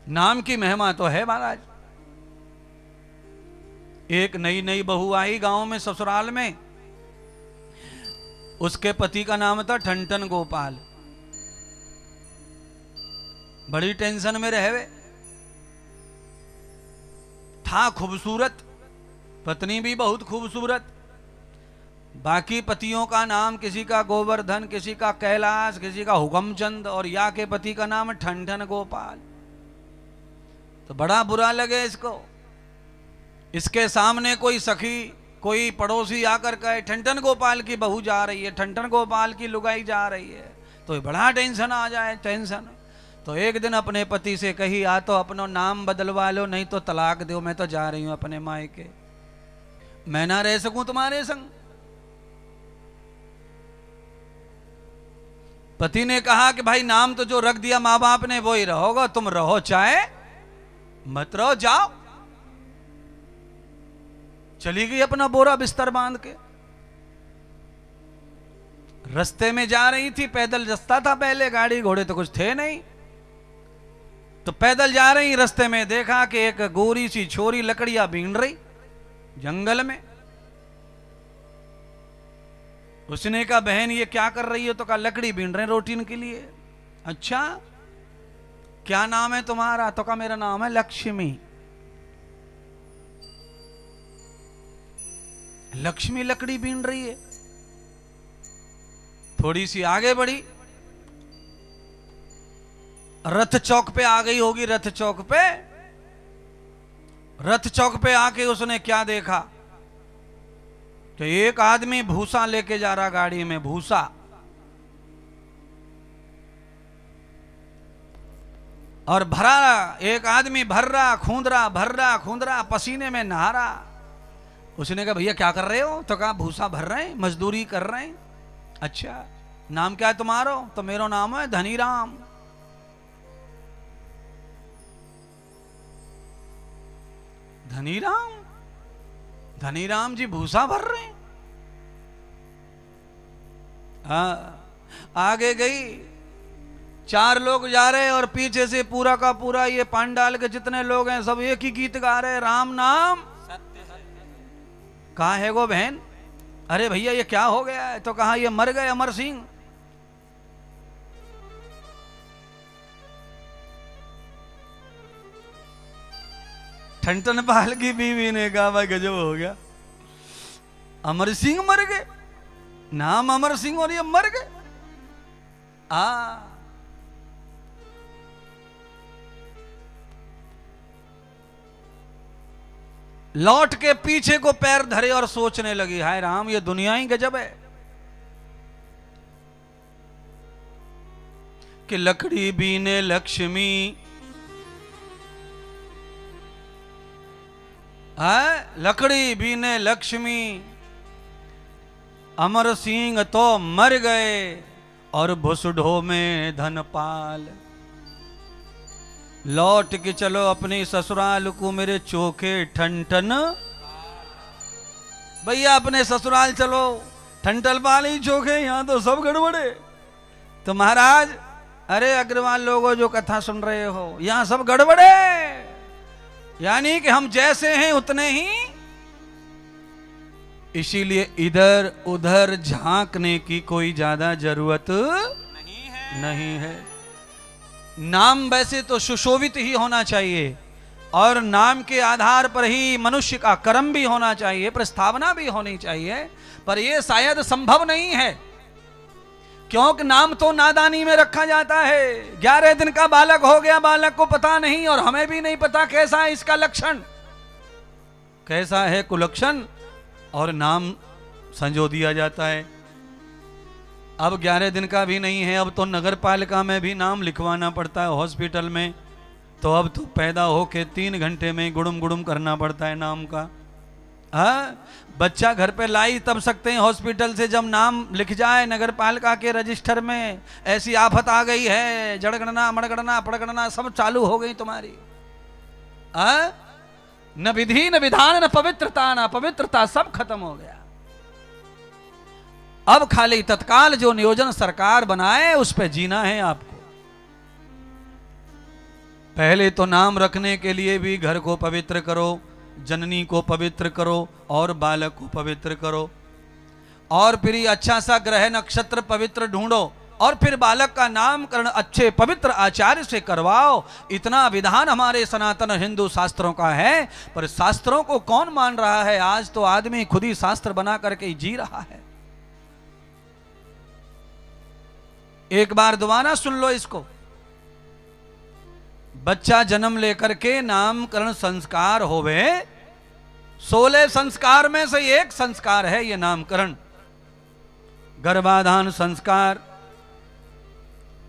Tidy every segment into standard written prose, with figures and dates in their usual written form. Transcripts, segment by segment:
नाम की महिमा तो है महाराज। एक नई नई बहू आई गांव में, ससुराल में। उसके पति का नाम था ठनठन गोपाल। बड़ी टेंशन में रहे वे। था खूबसूरत, पत्नी भी बहुत खूबसूरत। बाकी पतियों का नाम, किसी का गोवर्धन, किसी का कैलाश, किसी का हुकमचंद, और या के पति का नाम ठनठन गोपाल। तो बड़ा बुरा लगे इसको। इसके सामने कोई सखी, कोई पड़ोसी आकर कहे ठनठन गोपाल की बहू जा रही है, ठनठन गोपाल की लुगाई जा रही है, तो बड़ा टेंशन आ जाए, टेंशन। तो एक दिन अपने पति से कही, या तो अपना नाम बदलवा लो, नहीं तो तलाक दो, मैं तो जा रही हूं अपने मायके, मैं ना रह सकूं तुम्हारे संग। पति ने कहा कि भाई नाम तो जो रख दिया मां बाप ने वो ही रहोगा, तुम रहो चाहे मत रहो, जाओ। चली गई अपना बोरा बिस्तर बांध के। रास्ते में जा रही थी, पैदल रास्ता था पहले, गाड़ी घोड़े तो कुछ थे नहीं। तो पैदल जा रही, रास्ते में देखा कि एक गोरी सी छोरी लकड़ियां बीन रही जंगल में। उसने कहा बहन ये क्या कर रही हो? तो कहा लकड़ी बीन रहे रोटी के लिए। अच्छा क्या नाम है तुम्हारा? तो कहा मेरा नाम है लक्ष्मी। लक्ष्मी लकड़ी बीन रही है। थोड़ी सी आगे बढ़ी, रथ चौक पे आ गई होगी। रथ चौक पे, रथ चौक पे आके उसने क्या देखा कि एक आदमी भूसा लेके जा रहा गाड़ी में, भूसा। और भरा, एक आदमी भर रहा, खूंद रहा, भर रहा, खूंद रहा, पसीने में नहा रहा। उसने कहा भैया क्या कर रहे हो? तो कहा भूसा भर रहे हैं, मजदूरी कर रहे हैं। अच्छा नाम क्या है तुम्हारा? तो मेरा नाम है धनीराम। धनीराम? धनीराम जी भूसा भर रहे हैं? आगे गई, 4 लोग जा रहे हैं और पीछे से पूरा का पूरा ये पांडाल के जितने लोग हैं सब एक ही गीत गा रहे हैं, राम नाम कहाँ है गो बहन? अरे भैया ये क्या हो गया है? तो कहा ये मर गए अमर सिंह। ठनठन पाल की बीवी ने कहा भाई गजब हो गया, अमर सिंह मर गए, नाम अमर सिंह और ये मर गए। लौट के पीछे को पैर धरे और सोचने लगी, हाय राम ये दुनिया ही गजब है कि लकड़ी बीने लक्ष्मी, लकड़ी बीने लक्ष्मी, अमर सिंह तो मर गए और भुसडो में धनपाल। लौट के चलो अपने ससुराल को मेरे चोखे ठनठन। भैया अपने ससुराल चलो, ठनठन पाल ही चोखे, यहां तो सब गड़बड़े। तो महाराज अरे अग्रवाल लोगों जो कथा सुन रहे हो, यहां सब गड़बड़े, यानी कि हम जैसे हैं उतने ही, इसीलिए इधर उधर झांकने की कोई ज्यादा जरूरत नहीं है। नाम वैसे तो सुशोभित ही होना चाहिए और नाम के आधार पर ही मनुष्य का कर्म भी होना चाहिए, प्रस्तावना भी होनी चाहिए, पर यह शायद संभव नहीं है क्योंकि नाम तो नादानी में रखा जाता है। 11 दिन का बालक हो गया, बालक को पता नहीं और हमें भी नहीं पता कैसा है इसका लक्षण, कैसा है कुलक्षण, और नाम संजो दिया जाता है। अब 11 दिन का भी नहीं है, अब तो नगर पालिका में भी नाम लिखवाना पड़ता है, हॉस्पिटल में तो अब तो पैदा होके 3 घंटे में गुड़ुम गुड़ुम करना पड़ता है नाम का। बच्चा घर पे लाई तब सकते हैं हॉस्पिटल से जब नाम लिख जाए नगर पालिका के रजिस्टर में, ऐसी आफत आ गई है, जड़गणना मड़गणना पड़गणना सब चालू हो गई तुम्हारी। न विधि न विधान न पवित्रता, न पवित्रता सब खत्म हो गया। अब खाली तत्काल जो नियोजन सरकार बनाए उस पे जीना है आपको। पहले तो नाम रखने के लिए भी घर को पवित्र करो, जननी को पवित्र करो और बालक को पवित्र करो, और फिर ये अच्छा सा ग्रह नक्षत्र पवित्र ढूंढो, और फिर बालक का नामकरण अच्छे पवित्र आचार्य से करवाओ। इतना विधान हमारे सनातन हिंदू शास्त्रों का है, पर शास्त्रों को कौन मान रहा है? आज तो आदमी खुद ही शास्त्र बना करके जी रहा है। एक बार दोबारा सुन लो इसको। बच्चा जन्म लेकर के नामकरण संस्कार होवे, 16 संस्कार में से एक संस्कार है ये नामकरण। गर्भाधान संस्कार,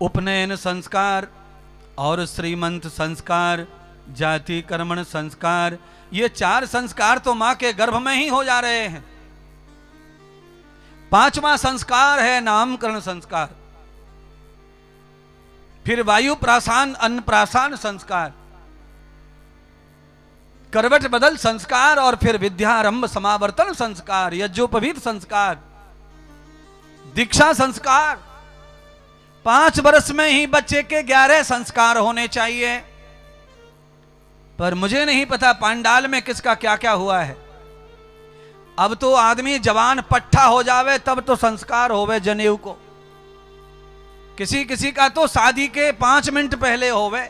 उपनयन संस्कार और श्रीमंत संस्कार, जाति कर्मण संस्कार, ये 4 संस्कार तो मां के गर्भ में ही हो जा रहे हैं। 5वां संस्कार है नामकरण संस्कार, फिर वायु प्रासान अन्नप्रासान संस्कार, करवट बदल संस्कार, और फिर विद्यारंभ समावर्तन संस्कार, यज्ञोपवीत संस्कार, दीक्षा संस्कार। 5 वर्ष में ही बच्चे के 11 संस्कार होने चाहिए। पर मुझे नहीं पता पांडाल में किसका क्या क्या हुआ है। अब तो आदमी जवान पट्ठा हो जावे तब तो संस्कार होवे जनेऊ को, किसी किसी का तो शादी के 5 मिनट पहले होवे।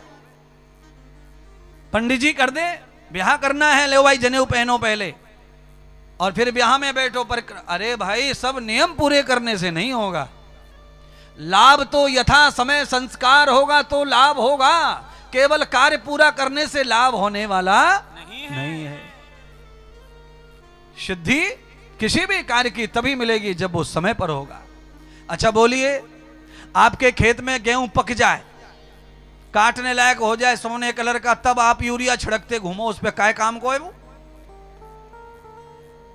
पंडित जी कर दे, ब्याह करना है, ले भाई जनेऊ पहनो पहले और फिर ब्याह में बैठो। पर अरे भाई, सब नियम पूरे करने से नहीं होगा। लाभ तो यथा समय संस्कार होगा तो लाभ होगा, केवल कार्य पूरा करने से लाभ होने वाला नहीं है। सिद्धि किसी भी कार्य की तभी मिलेगी जब वो समय पर होगा। अच्छा बोलिए, आपके खेत में गेहूं पक जाए, काटने लायक हो जाए सोने कलर का, तब आप यूरिया छिड़कते घूमो, उस पे काय काम को है वो?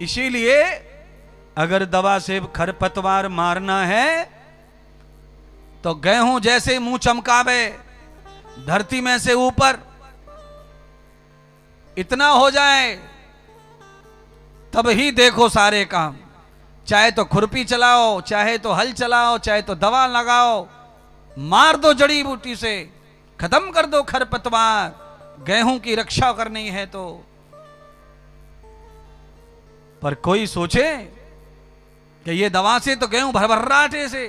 इसीलिए अगर दवा से खरपतवार मारना है तो गेहूं जैसे मुंह चमकावे धरती में से ऊपर इतना हो जाए तब ही देखो सारे काम। चाहे तो खुरपी चलाओ, चाहे तो हल चलाओ, चाहे तो दवा लगाओ, मार दो जड़ी बूटी से, खत्म कर दो खरपतवार, गेहूं की रक्षा करनी है तो। पर कोई सोचे कि ये दवा से तो गेहूं भरभराटे से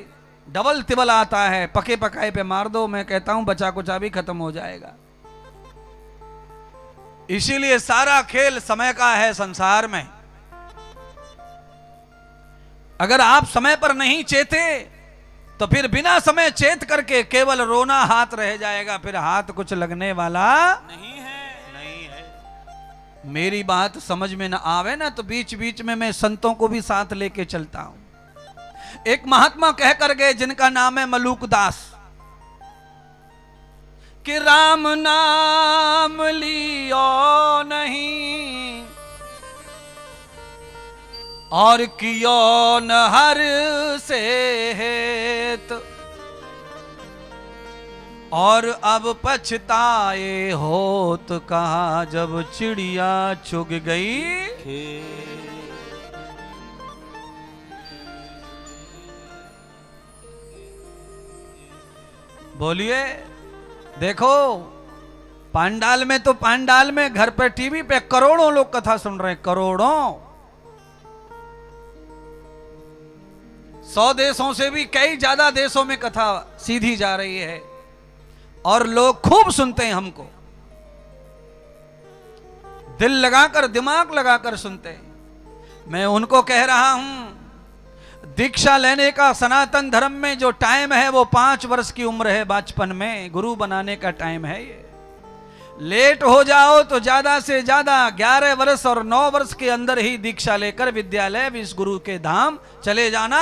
डबल तिबल आता है, पके पकाए पे मार दो, मैं कहता हूं बचा कुचा भी खत्म हो जाएगा। इसीलिए सारा खेल समय का है संसार में। अगर आप समय पर नहीं चेते तो फिर बिना समय चेत करके केवल रोना हाथ रह जाएगा, फिर हाथ कुछ लगने वाला नहीं है। मेरी बात समझ में ना आवे ना तो बीच बीच में मैं संतों को भी साथ लेके चलता हूं। एक महात्मा कह कर गए जिनका नाम है मलूक दास, कि राम नाम लियो नहीं और कियो न हर से हेत, और अब पछताए होत कहा जब चिड़िया चुग गई। बोलिए, देखो पांडाल में तो पांडाल में घर पे टीवी पे करोड़ों लोग कथा सुन रहे हैं, करोड़ों। 100 देशों से भी कई ज्यादा देशों में कथा सीधी जा रही है और लोग खूब सुनते हैं, हमको दिल लगाकर दिमाग लगाकर सुनते हैं। मैं उनको कह रहा हूं, दीक्षा लेने का सनातन धर्म में जो टाइम है वो 5 वर्ष की उम्र है, बचपन में गुरु बनाने का टाइम है ये। लेट हो जाओ तो ज्यादा से ज्यादा 11 वर्ष और 9 वर्ष के अंदर ही दीक्षा लेकर विद्यालय विश्व गुरु के धाम चले जाना।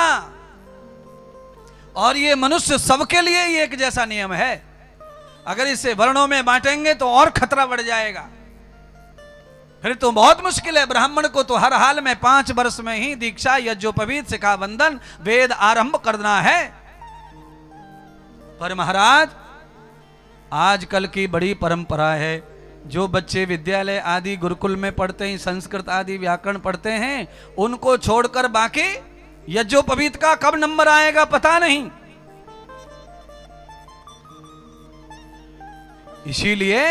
और ये मनुष्य सबके लिए ही एक जैसा नियम है। अगर इसे वर्णों में बांटेंगे तो और खतरा बढ़ जाएगा, फिर तो बहुत मुश्किल है। ब्राह्मण को तो हर हाल में 5 वर्ष में ही दीक्षा, यज्ञोपवीत, शिखा बंधन, वेद आरंभ करना है। पर महाराज, आजकल की बड़ी परंपरा है, जो बच्चे विद्यालय आदि गुरुकुल में पढ़ते हैं, संस्कृत आदि व्याकरण पढ़ते हैं, उनको छोड़कर बाकी यज्ञोपवीत का कब नंबर आएगा पता नहीं। इसीलिए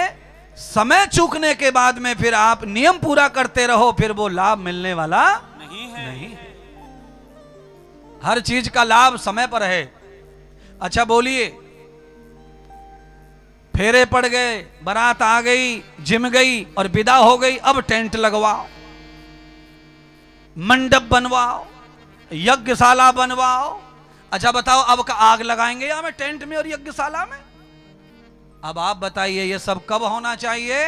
समय चूकने के बाद में फिर आप नियम पूरा करते रहो, फिर वो लाभ मिलने वाला नहीं है। हर चीज का लाभ समय पर है। अच्छा बोलिए, फेरे पड़ गए, बारात आ गई, जिम गई और विदा हो गई, अब टेंट लगवाओ, मंडप बनवाओ, यज्ञशाला बनवाओ। अच्छा बताओ, अब का आग लगाएंगे या मैं टेंट में और यज्ञशाला में? अब आप बताइए, ये सब कब होना चाहिए?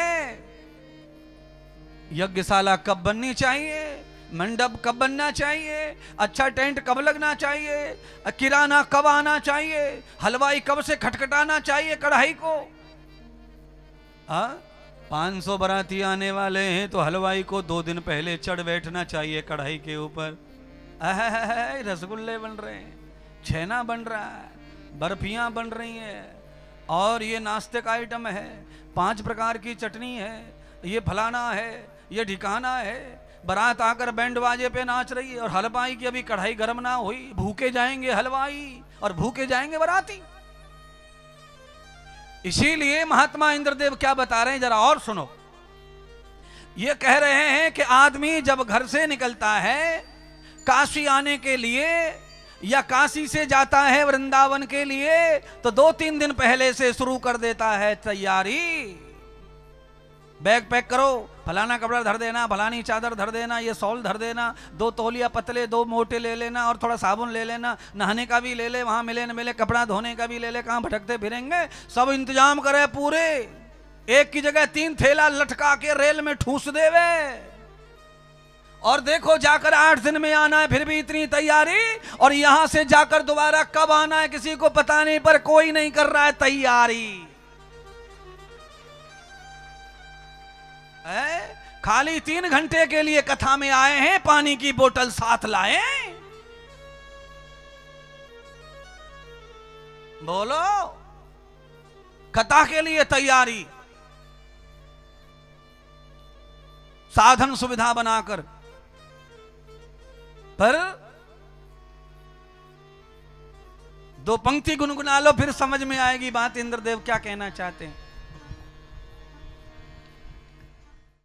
यज्ञशाला कब बननी चाहिए? मंडप कब बनना चाहिए? अच्छा टेंट कब लगना चाहिए? किराना कब आना चाहिए? हलवाई कब से खटखटाना चाहिए कढ़ाई को? 500 बाराती आने वाले हैं तो हलवाई को 2 दिन पहले चढ़ बैठना चाहिए कढ़ाई के ऊपर। रसगुल्ले बन रहे हैं, छेना बन रहा है, बर्फियां बन रही हैं, और ये नाश्ते का आइटम है, 5 प्रकार की चटनी है, ये फलाना है, ये ढिकाना है। बारात आकर बैंड बाजे पे नाच रही है और हलवाई की अभी कढ़ाई गर्म ना हुई, भूखे जाएंगे हलवाई और भूखे जाएंगे बाराती। इसीलिए महात्मा इंद्रदेव क्या बता रहे हैं, जरा और सुनो। ये कह रहे हैं कि आदमी जब घर से निकलता है काशी आने के लिए या काशी से जाता है वृंदावन के लिए, तो 2-3 दिन पहले से शुरू कर देता है तैयारी। बैग पैक करो, फलाना कपड़ा धर देना, फलानी चादर धर देना, ये सॉल धर देना, 2 तौलिया पतले 2 मोटे ले लेना, और थोड़ा साबुन ले लेना, नहाने का भी ले ले, वहां मिले न मिले कपड़ा धोने का भी ले ले, कहां भटकते फिरेंगे, सब इंतजाम करे पूरे। एक की जगह 3 थैला लटका के रेल में ठूस देवे, और देखो जाकर 8 दिन में आना है, फिर भी इतनी तैयारी, और यहां से जाकर दोबारा कब आना है किसी को पता नहीं, पर कोई नहीं कर रहा है तैयारी। खाली 3 घंटे के लिए कथा में आए हैं, पानी की बोतल साथ लाए। बोलो, कथा के लिए तैयारी, साधन सुविधा बनाकर, पर 2 पंक्ति गुनगुना लो, फिर समझ में आएगी बात इंद्रदेव क्या कहना चाहते हैं।